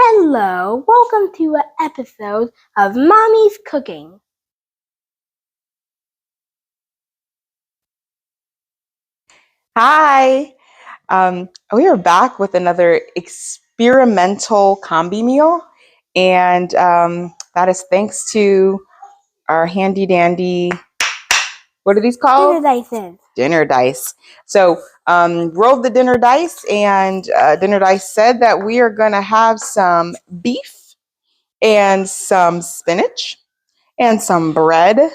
Hello, welcome to an episode of Mommy's Cooking. Hi, we are back with another experimental combi meal, and that is thanks to our handy dandy, what are these called? Dinner dices. Dinner dice. So rolled the dinner dice, and dinner dice said that we are going to have some beef and some spinach and some bread, and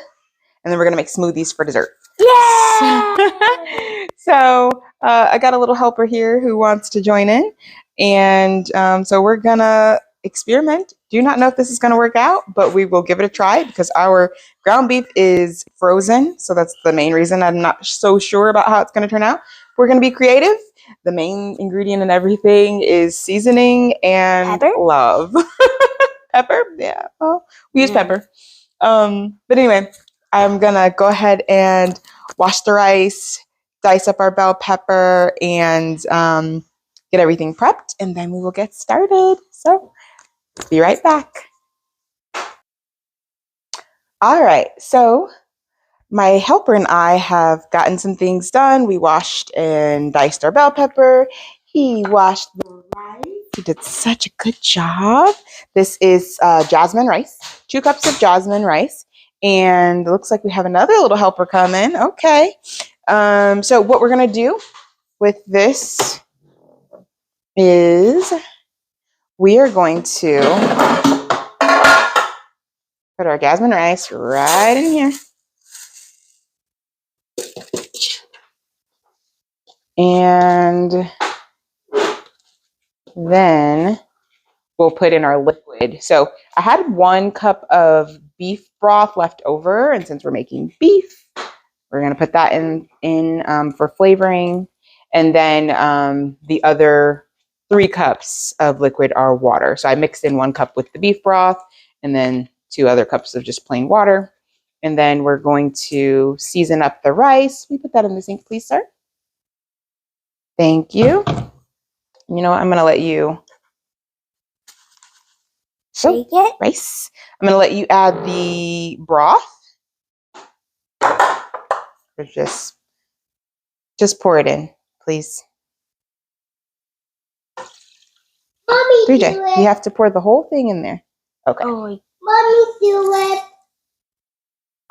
then we're going to make smoothies for dessert. Yay! So I got a little helper here who wants to join in. And so we're going to experiment. Do not know if this is going to work out, but we will give it a try because our ground beef is frozen. So that's the main reason I'm not so sure about how it's going to turn out. We're going to be creative. The main ingredient in everything is seasoning and Pepper? love. Pepper? Yeah. Well, we use pepper. But anyway, I'm going to go ahead and wash the rice, dice up our bell pepper, and get everything prepped, and then we will get started. So, be right back. All right, so my helper and I have gotten some things done. We washed and diced our bell pepper. He washed the rice. He did such a good job. This is jasmine rice, 2 cups of jasmine rice. And it looks like we have another little helper coming. Okay. So what we're going to do with this is we are going to put our jasmine rice right in here. And then we'll put in our liquid. So I had 1 cup of beef broth left over, and since we're making beef, we're going to put that in for flavoring. And then the other 3 cups of liquid are water. So I mixed in 1 cup with the beef broth and then 2 other cups of just plain water. And then we're going to season up the rice. We put that in the sink, please, sir. Thank you. You know what? I'm going to let you Shake it. Rice. I'm going to let you add the broth. Or just pour it in, please. Mommy, 3J, do it. you have to pour the whole thing in there. Okay. Oh, Mommy, do it.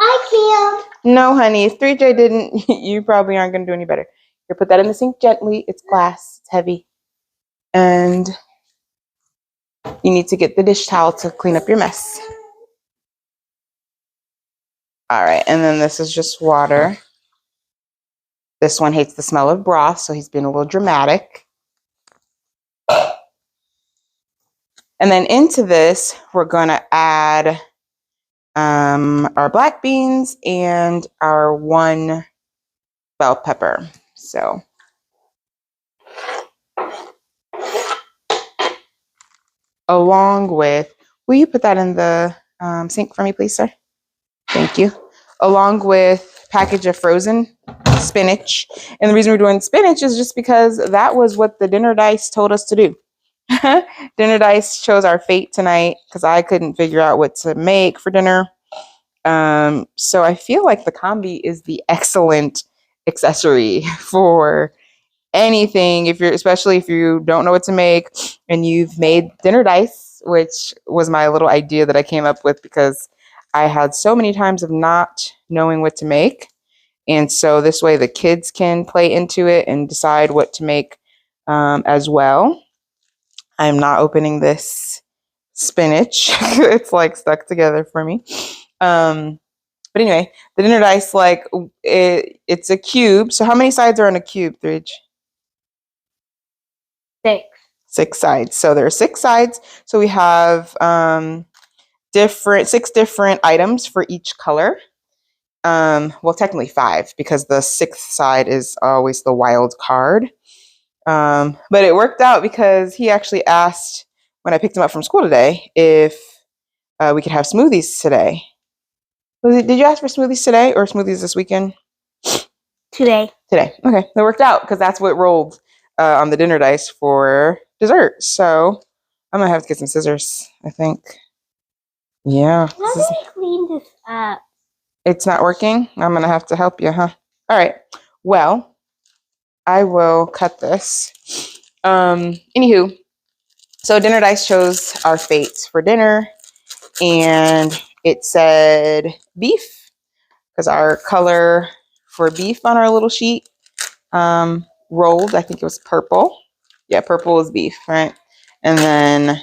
I can't. No, honey, if 3J didn't, you probably aren't going to do any better. Here, put that in the sink gently. It's glass. It's heavy. And you need to get the dish towel to clean up your mess. All right, and then this is just water. This one hates the smell of broth, so he's being a little dramatic. And then into this, we're going to add our black beans and our 1 bell pepper. So along with, will you put that in the sink for me, please, sir? Thank you. Along with a package of frozen spinach. And the reason we're doing spinach is just because that was what the dinner dice told us to do. Dinner dice chose our fate tonight because I couldn't figure out what to make for dinner. So I feel like the combi is the excellent accessory for anything, especially if you don't know what to make and you've made dinner dice, which was my little idea that I came up with because I had so many times of not knowing what to make. And so this way the kids can play into it and decide what to make as well. I'm not opening this spinach. It's like stuck together for me. But anyway, the dinner dice, it's a cube. So how many sides are on a cube, Thridge? 6. 6 sides. So there are 6 sides. So we have 6 different items for each color. Well, technically 5 because the 6th side is always the wild card. But it worked out because he actually asked when I picked him up from school today if we could have smoothies today. Did you ask for smoothies today or smoothies this weekend? Today. Today. Okay. That worked out because that's what rolled on the dinner dice for dessert. So I'm gonna have to get some scissors, I think. Yeah. How do I clean this up? It's not working? I'm gonna have to help you, huh? All right. Well, I will cut this. Anywho, so Dinner Dice chose our fates for dinner, and it said beef, because our color for beef on our little sheet rolled. I think it was purple. Yeah, purple is beef, right? And then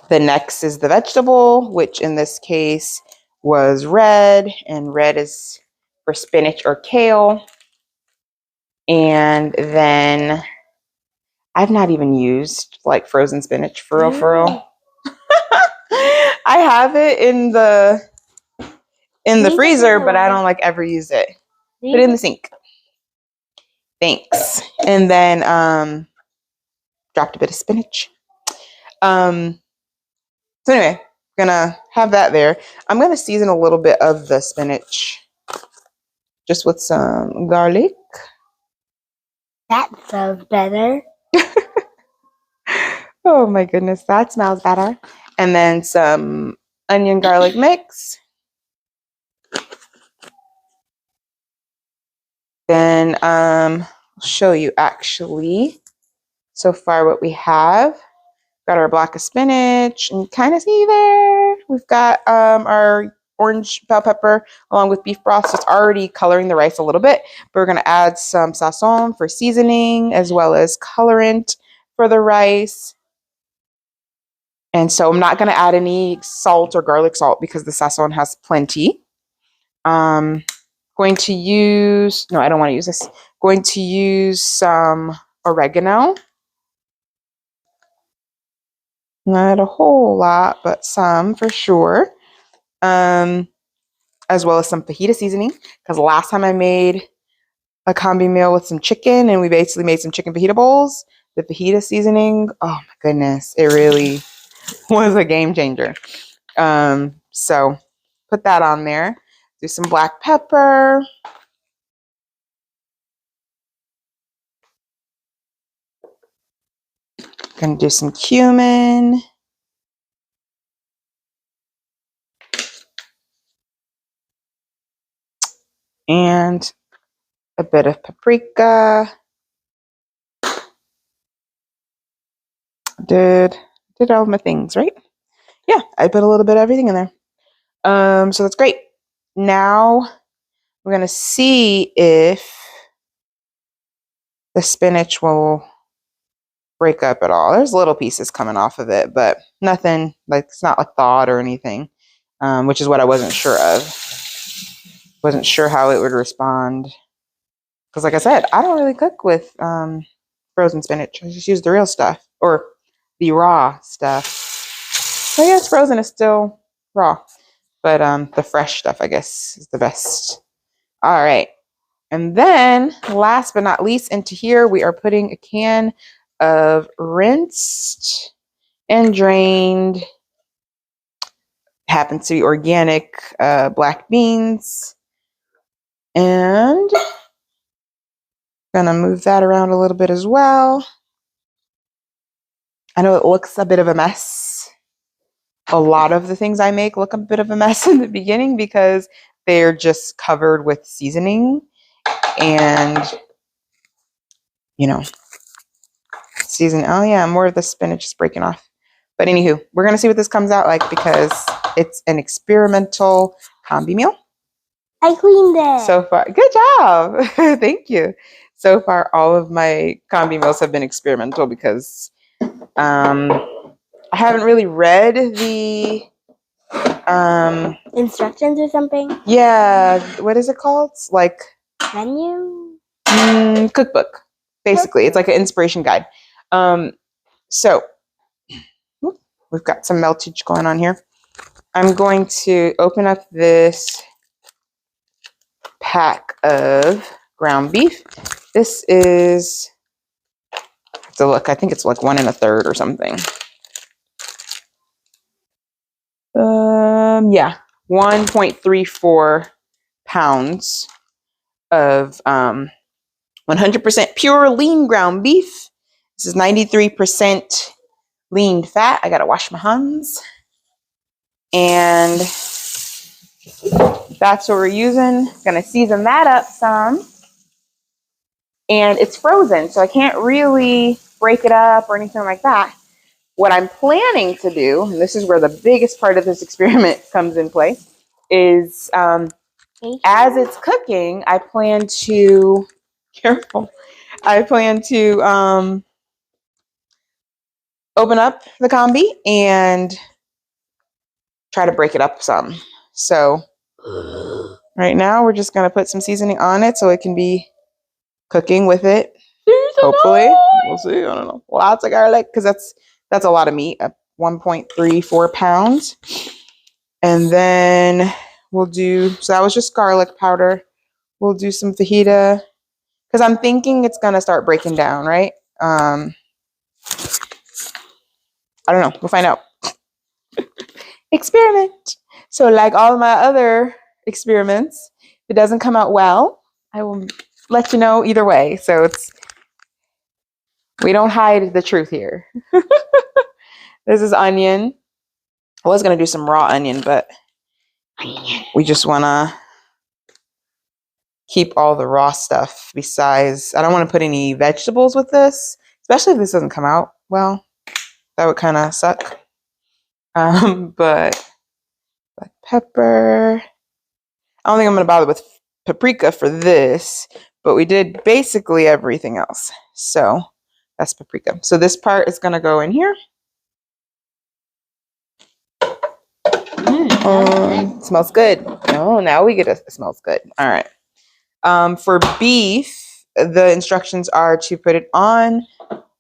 the next is the vegetable, which in this case was red, and red is for spinach or kale. And then I've not even used like frozen spinach for real, for real. I have it in the freezer, but I don't like ever use it. Put it in the sink. Thanks. And then dropped a bit of spinach. So anyway, gonna have that there. I'm gonna season a little bit of the spinach just with some garlic. That sounds better. Oh my goodness, that smells better. And then some onion garlic mix. Then I'll show you actually so far what we have. Got our block of spinach, and kind of see there. We've got our orange bell pepper along with beef broth. So it's already coloring the rice a little bit. But we're going to add some sazon for seasoning as well as colorant for the rice. And so I'm not going to add any salt or garlic salt because the sazon has plenty. Going to use, no, I don't want to use this. Going to use some oregano. Not a whole lot, but some for sure. As well as some fajita seasoning, because last time I made a combi meal with some chicken, and we basically made some chicken fajita bowls. The fajita seasoning, oh my goodness, it really was a game changer. So put that on there. Do some black pepper. Gonna do some cumin. And a bit of paprika. Did all my things, right? Yeah, I put a little bit of everything in there. So that's great. Now we're gonna see if the spinach will break up at all. There's little pieces coming off of it, but nothing like it's not like thawed or anything, which is what I wasn't sure of. Wasn't sure how it would respond. Because like I said, I don't really cook with frozen spinach. I just use the real stuff or the raw stuff. So I guess frozen is still raw, but the fresh stuff, I guess, is the best. All right. And then last but not least, into here, we are putting a can of rinsed and drained, happens to be organic black beans. And gonna move that around a little bit as well. I know it looks a bit of a mess. A lot of the things I make look a bit of a mess in the beginning because they're just covered with seasoning and, you know, season. Oh yeah, more of the spinach is breaking off. But anywho, we're gonna see what this comes out like because it's an experimental combi meal. I cleaned it. So far, good job. Thank you. So far, all of my combi meals have been experimental because I haven't really read the instructions or something. Yeah, what is it called? It's like Menu. Cookbook. Basically, it's like an inspiration guide. So we've got some meltage going on here. I'm going to open up this pack of ground beef. This is, I have to look, I think it's like 1 1/3 or something. Yeah, 1.34 pounds of 100% pure lean ground beef. This is 93% lean fat. I gotta wash my hands. And that's what we're using. Gonna season that up some. And it's frozen, so I can't really break it up or anything like that. What I'm planning to do, and this is where the biggest part of this experiment comes in play, is as it's cooking, I plan to, careful, I plan to open up the combi and try to break it up some. So right now we're just gonna put some seasoning on it so it can be cooking with it. Hopefully, we'll see. I don't know. Lots of garlic because that's a lot of meat. 1.34 pounds, and then we'll do. So that was just garlic powder. We'll do some fajita because I'm thinking it's gonna start breaking down, right? I don't know. We'll find out. Experiment. So like all my other experiments, if it doesn't come out well, I will let you know either way. So we don't hide the truth here. This is onion. I was going to do some raw onion, but we just want to keep all the raw stuff. Besides, I don't want to put any vegetables with this, especially if this doesn't come out well. That would kind of suck. But black pepper. I don't think I'm going to bother with paprika for this, but we did basically everything else. So that's paprika. So this part is going to go in here. Smells good. Oh, now we get it smells good. All right. For beef, the instructions are to put it on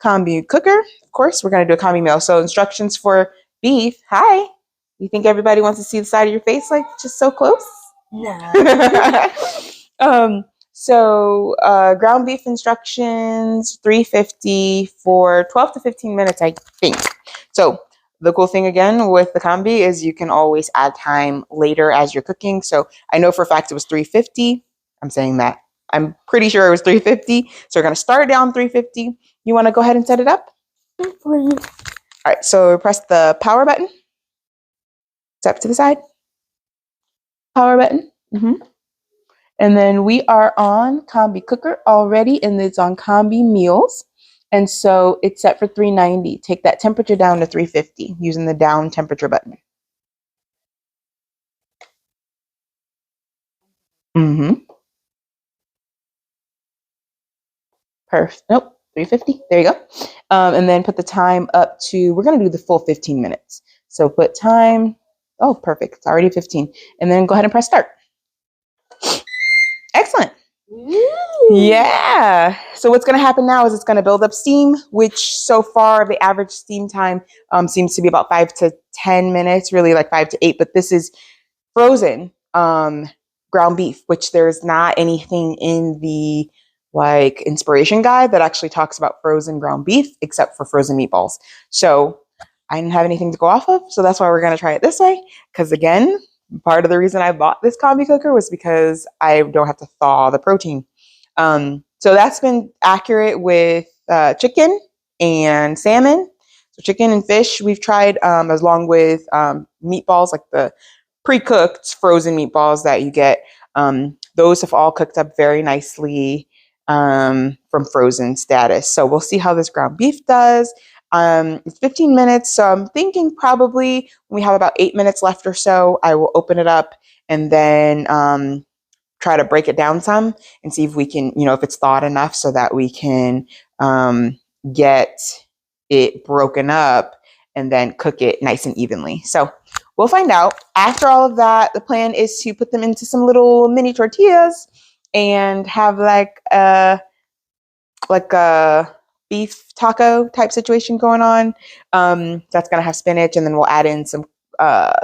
combi cooker. Of course, we're going to do a combi meal. So instructions for beef. Hi. You think everybody wants to see the side of your face like just so close? No. So ground beef instructions, 350 for 12 to 15 minutes, I think. So the cool thing again with the combi is you can always add time later as you're cooking. So I know for a fact it was 350. I'm saying that. I'm pretty sure it was 350. So we're going to start down 350. You want to go ahead and set it up? Please. All right. So press the power button. Step to the side. Power button. And then we are on combi cooker already, and it's on combi meals. And so it's set for 390. Take that temperature down to 350 using the down temperature button. Perfect. Nope, 350. There you go. And then put the time up to, we're going to do the full 15 minutes. So put time, oh, perfect. It's already 15. And then go ahead and press start. Excellent. Yeah. So what's going to happen now is it's going to build up steam, which so far the average steam time seems to be about 5 to 10 minutes, really like 5 to 8. But this is frozen ground beef, which there's not anything in the like inspiration guide that actually talks about frozen ground beef except for frozen meatballs. So I didn't have anything to go off of. So that's why we're going to try it this way. Because again, part of the reason I bought this combi cooker was because I don't have to thaw the protein. So that's been accurate with chicken and salmon. So chicken and fish we've tried as long with meatballs, like the pre-cooked frozen meatballs that you get. Those have all cooked up very nicely from frozen status. So we'll see how this ground beef does. It's 15 minutes, so I'm thinking probably when we have about 8 minutes left or so, I will open it up and then try to break it down some and see if we can, if it's thawed enough so that we can get it broken up and then cook it nice and evenly. So we'll find out. After all of that, the plan is to put them into some little mini tortillas and have like a beef taco type situation going on. That's going to have spinach, and then we'll add in some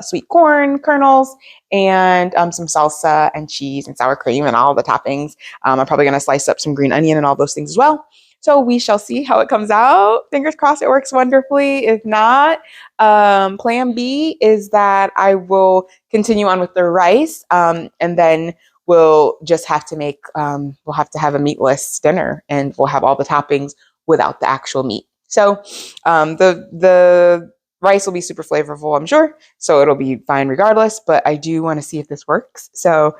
sweet corn kernels and some salsa and cheese and sour cream and all the toppings. I'm probably going to slice up some green onion and all those things as well. So we shall see how it comes out. Fingers crossed it works wonderfully. If not, plan B is that I will continue on with the rice and then we'll just have to make, we'll have to have a meatless dinner, and we'll have all the toppings without the actual meat. So the rice will be super flavorful, I'm sure. So it'll be fine regardless, but I do want to see if this works. So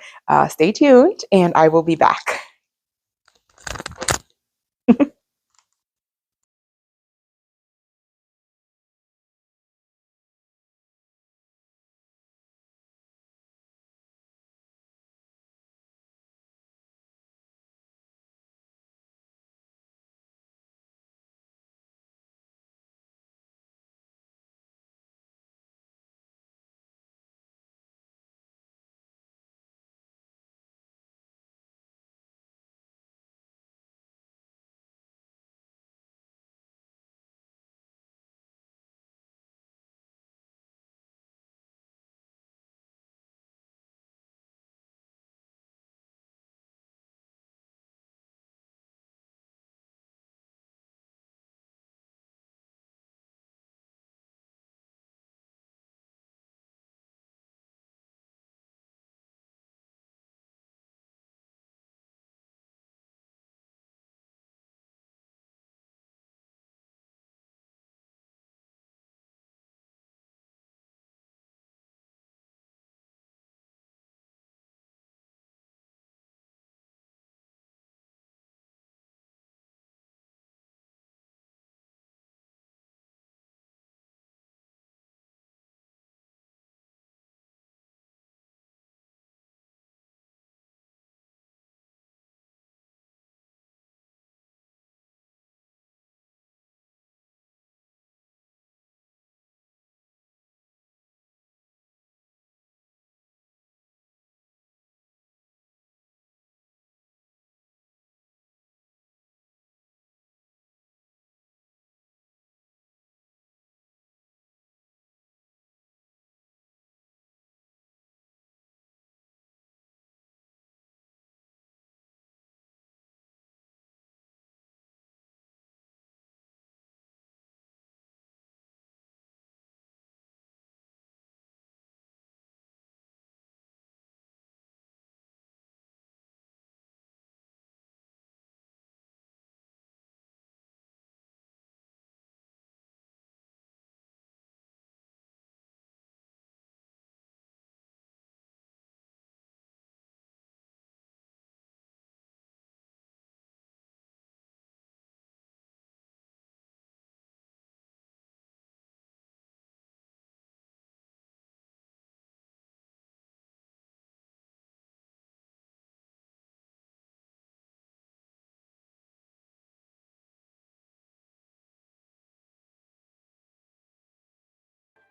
stay tuned and I will be back.